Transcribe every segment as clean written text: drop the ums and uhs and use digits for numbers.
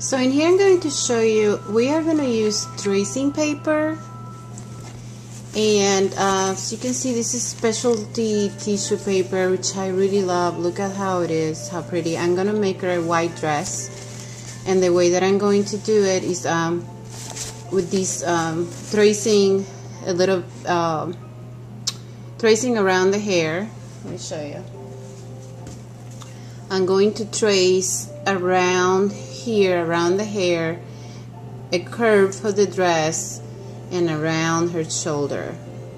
So in here I'm going to show you, we are going to use tracing paper, and as you can see, this is specialty tissue paper, which I really love. Look at how it is, how pretty. I'm going to make her a white dress, and the way that I'm going to do it is with this tracing, a little tracing around the hair. Let me show you. I'm going to trace around here, around the hair, a curve for the dress, and around her shoulder,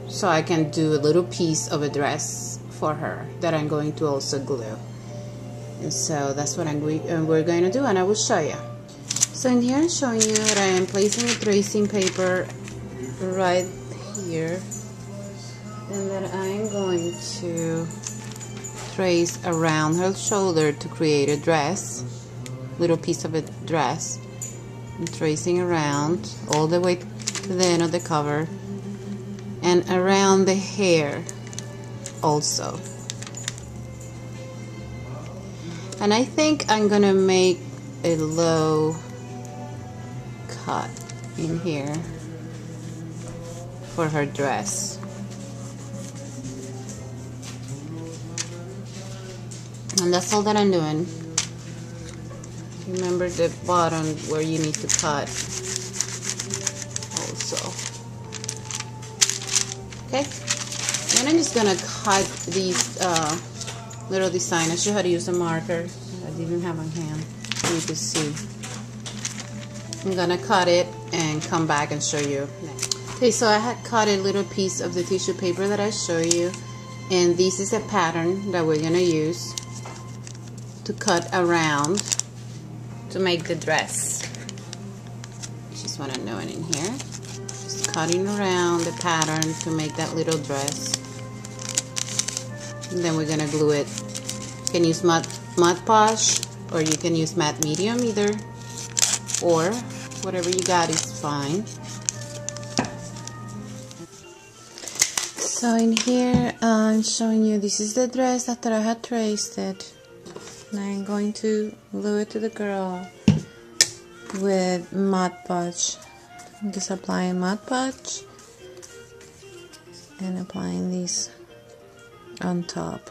so I can do a little piece of a dress for her that I'm going to also glue. And so that's what we're going to do, and I will show you. So in here I'm showing you that I am placing a tracing paper right here, and that I'm going to trace around her shoulder to create a dress, little piece of a dress. I'm tracing around all the way to the end of the cover, and around the hair also. And I think I'm gonna make a low cut in here for her dress. And that's all that I'm doing. Remember the bottom where you need to cut also. Okay, and I'm just gonna cut these little design. I show you how to use a marker. I didn't have on hand so you can see. I'm gonna cut it and come back and show you next. Okay, so I had cut a little piece of the tissue paper that I show you, and this is a pattern that we're gonna use to cut around to make the dress. Just want to know it in here. Just cutting around the pattern to make that little dress. And then we're gonna glue it. You can use Mod Podge, or you can use matte medium, either, or whatever you got is fine. So in here I'm showing you, this is the dress after I had traced it. And I'm going to glue it to the girl with Mod Podge. I'm just applying Mod Podge and applying these on top.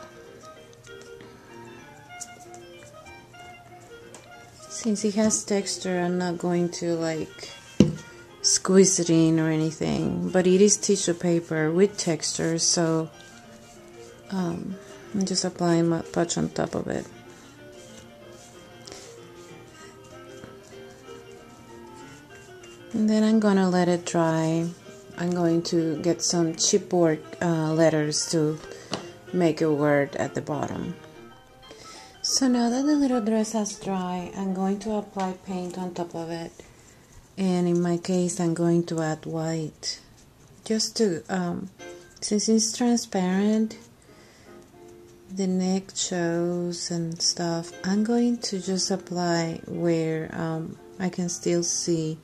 Since it has texture, I'm not going to like squeeze it in or anything, but it is tissue paper with texture, so I'm just applying Mod Podge on top of it. And then I'm gonna let it dry. I'm going to get some chipboard letters to make a word at the bottom. So now that the little dress has dried, I'm going to apply paint on top of it. And in my case, I'm going to add white. Just to, since it's transparent, the neck shows and stuff, I'm going to just apply where I can still see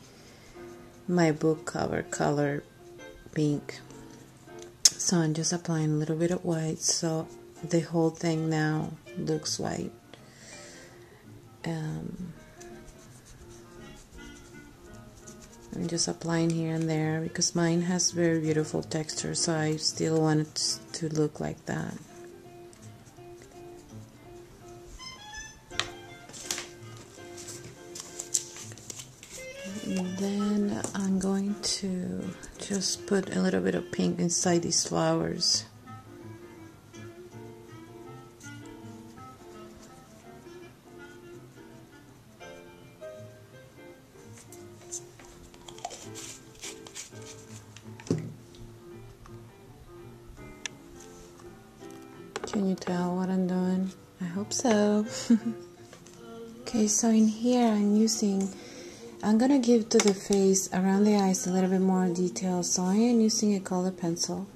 my book cover color pink. So I'm just applying a little bit of white, so the whole thing now looks white. I'm just applying here and there because mine has very beautiful texture, so I still want it to look like that. And then I'm going to just put a little bit of pink inside these flowers. Can you tell what I'm doing? I hope so. Okay, so in here I'm gonna give to the face around the eyes a little bit more detail, so I am using a color pencil.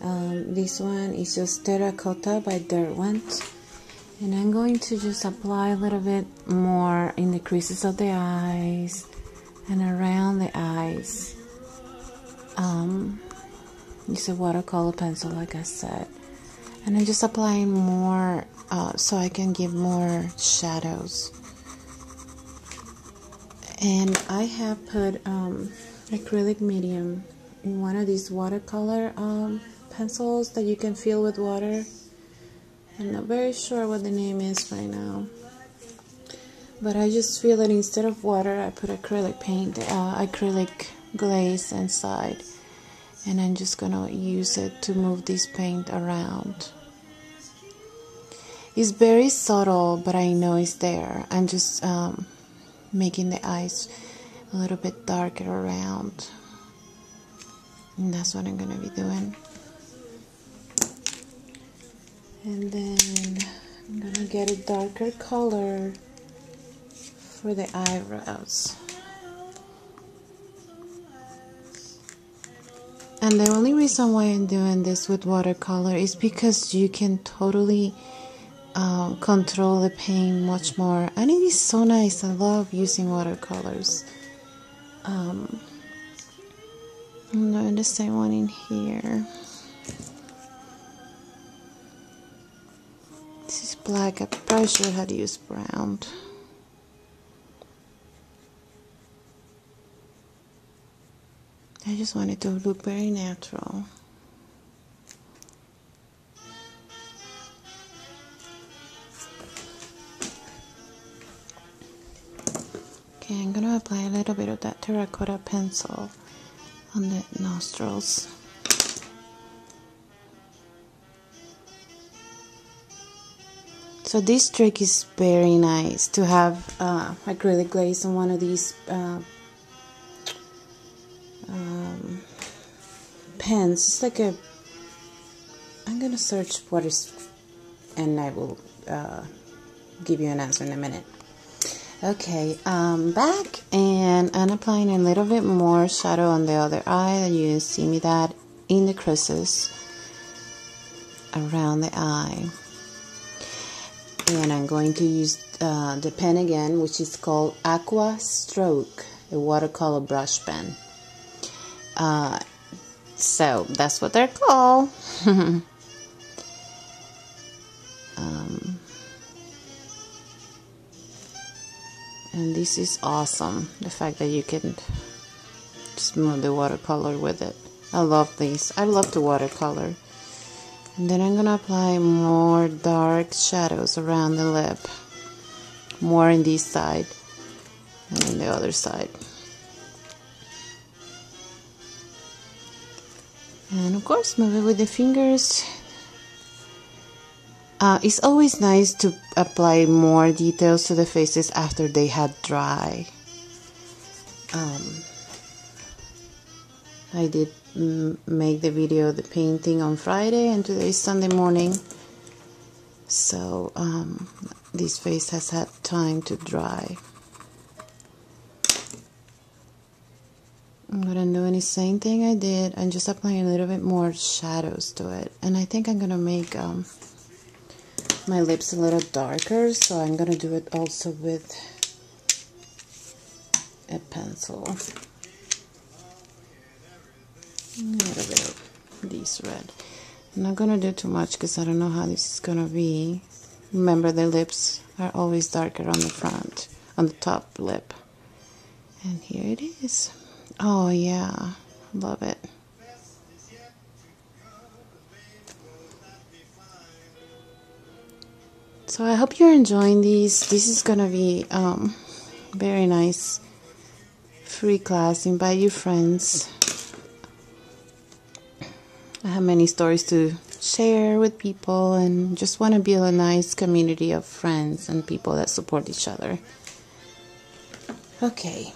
This one is just Terracotta by Derwent, and I'm going to just apply a little bit more in the creases of the eyes and around the eyes. Use a watercolor pencil, like I said, and I'm just applying more so I can give more shadows. And I have put acrylic medium in one of these watercolor pencils that you can fill with water. I'm not very sure what the name is right now, but I just feel it instead of water. I put acrylic paint, acrylic glaze inside, and I'm just gonna use it to move this paint around. It's very subtle, but I know it's there. I'm just making the eyes a little bit darker around, and that's what I'm gonna be doing. And then I'm gonna get a darker color for the eyebrows. And the only reason why I'm doing this with watercolor is because you can totally control the paint much more, and it is so nice. I love using watercolors. I'm doing the same one in here. This is black. I'm probably sure how to use brown. I just want it to look very natural. Okay, I'm gonna apply a little bit of that terracotta pencil on the nostrils. So this trick is very nice to have acrylic glaze on one of these pens. It's like I'm gonna search what is, and I will give you an answer in a minute. Okay, back, and I'm applying a little bit more shadow on the other eye. You can see me that in the creases around the eye. And I'm going to use the pen again, which is called Aqua Stroke, a watercolor brush pen. So that's what they're called. And this is awesome, the fact that you can just move the watercolor with it. I love these. I love the watercolor. And then I'm going to apply more dark shadows around the lip. More in this side and in the other side. And of course, move it with the fingers. It's always nice to apply more details to the faces after they had dry. I did make the video of the painting on Friday, and today is Sunday morning, so this face has had time to dry. I'm gonna do the same thing I did. I'm just applying a little bit more shadows to it, and I think I'm gonna make my lips a little darker, so I'm gonna do it also with a pencil. A little bit of this red. I'm not gonna do too much because I don't know how this is gonna be. Remember, the lips are always darker on the front, on the top lip. And here it is. Oh yeah, love it. So I hope you're enjoying these. This is gonna be very nice free class. Invite your friends. I have many stories to share with people, and just want to build a nice community of friends and people that support each other. Okay,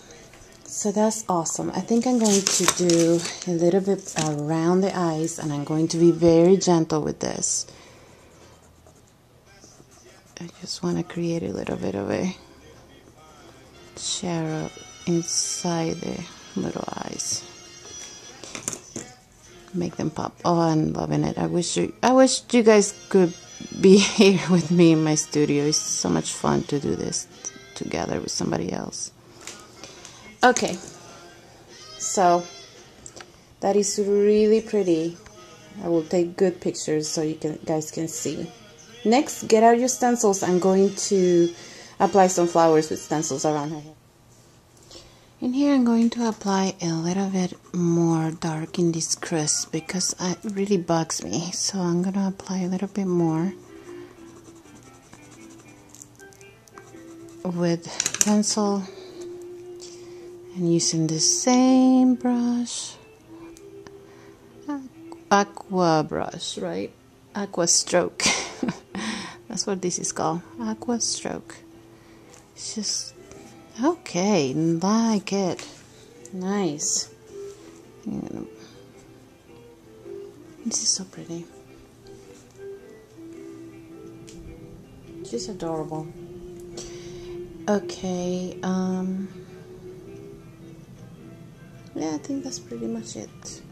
so that's awesome. I think I'm going to do a little bit around the eyes, and I'm going to be very gentle with this. I just want to create a little bit of a shadow inside the little eyes. Make them pop. Oh, I'm loving it. I wish you guys could be here with me in my studio. It's so much fun to do this together with somebody else. Okay, so that is really pretty. I will take good pictures so you guys can see. Next, get out your stencils. I'm going to apply some flowers with stencils around her hair. In here I'm going to apply a little bit more dark in this crease because it really bugs me. So I'm going to apply a little bit more with pencil and using the same brush, aqua brush, right? Aqua stroke. That's what this is called, aqua stroke. It's just okay, like it. Nice. This is so pretty. She's adorable. Okay, yeah, I think that's pretty much it.